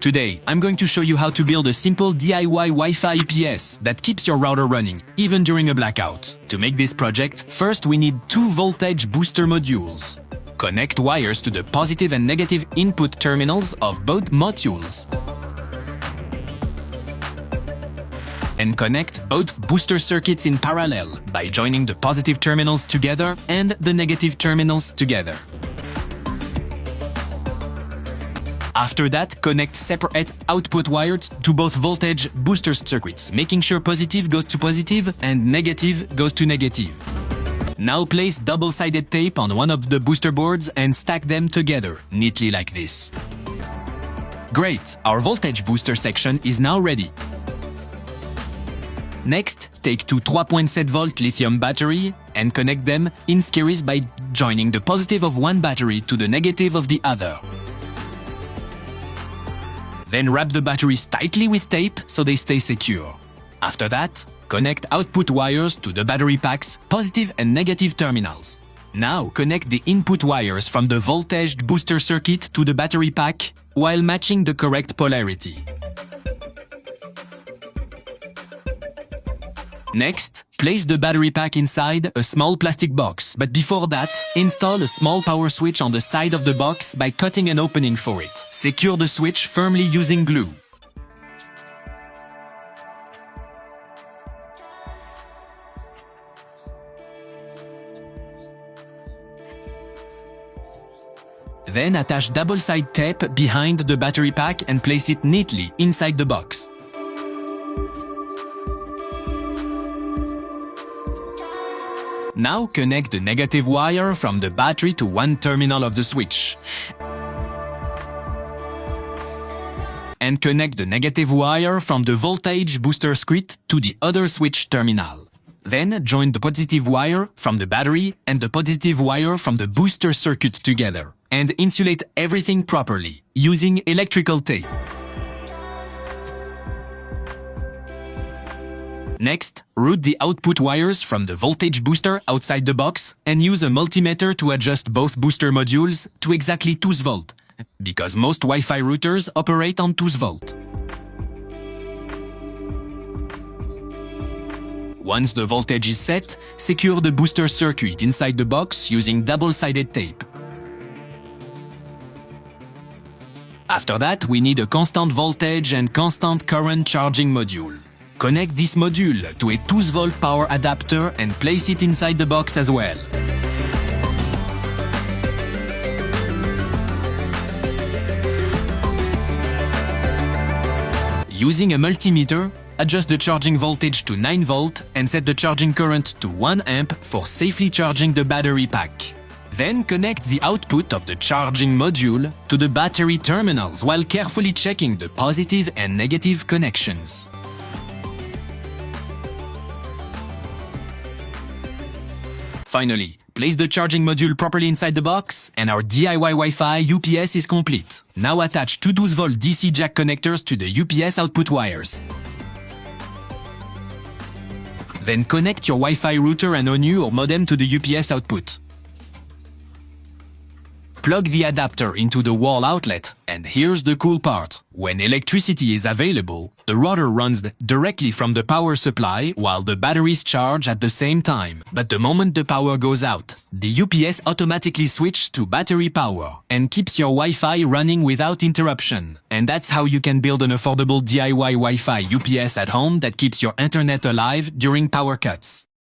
Today, I'm going to show you how to build a simple DIY Wi-Fi UPS that keeps your router running, even during a blackout. To make this project, first we need two voltage booster modules. Connect wires to the positive and negative input terminals of both modules. And connect both booster circuits in parallel by joining the positive terminals together and the negative terminals together. After that, connect separate output wires to both voltage booster circuits, making sure positive goes to positive and negative goes to negative. Now place double-sided tape on one of the booster boards and stack them together, neatly like this. Great! Our voltage booster section is now ready. Next, take two 3.7V lithium battery and connect them in series by joining the positive of one battery to the negative of the other. Then wrap the batteries tightly with tape so they stay secure. After that, connect output wires to the battery pack's positive and negative terminals. Now connect the input wires from the voltage booster circuit to the battery pack while matching the correct polarity. Next, place the battery pack inside a small plastic box, but before that, install a small power switch on the side of the box by cutting an opening for it. Secure the switch firmly using glue. Then attach double-sided tape behind the battery pack and place it neatly inside the box. Now connect the negative wire from the battery to one terminal of the switch. And connect the negative wire from the voltage booster circuit to the other switch terminal. Then join the positive wire from the battery and the positive wire from the booster circuit together. And insulate everything properly, using electrical tape. Next, route the output wires from the voltage booster outside the box and use a multimeter to adjust both booster modules to exactly 2V, because most Wi-Fi routers operate on 2V. Once the voltage is set, secure the booster circuit inside the box using double-sided tape. After that, we need a constant voltage and constant current charging module. Connect this module to a 2V power adapter and place it inside the box as well. Using a multimeter, adjust the charging voltage to 9V and set the charging current to 1 A for safely charging the battery pack. Then connect the output of the charging module to the battery terminals while carefully checking the positive and negative connections. Finally, place the charging module properly inside the box and our DIY Wi-Fi UPS is complete. Now attach two 12V DC jack connectors to the UPS output wires. Then connect your Wi-Fi router and ONU or modem to the UPS output. Plug the adapter into the wall outlet, and here's the cool part. When electricity is available, the router runs directly from the power supply while the batteries charge at the same time. But the moment the power goes out, the UPS automatically switches to battery power and keeps your Wi-Fi running without interruption. And that's how you can build an affordable DIY Wi-Fi UPS at home that keeps your internet alive during power cuts.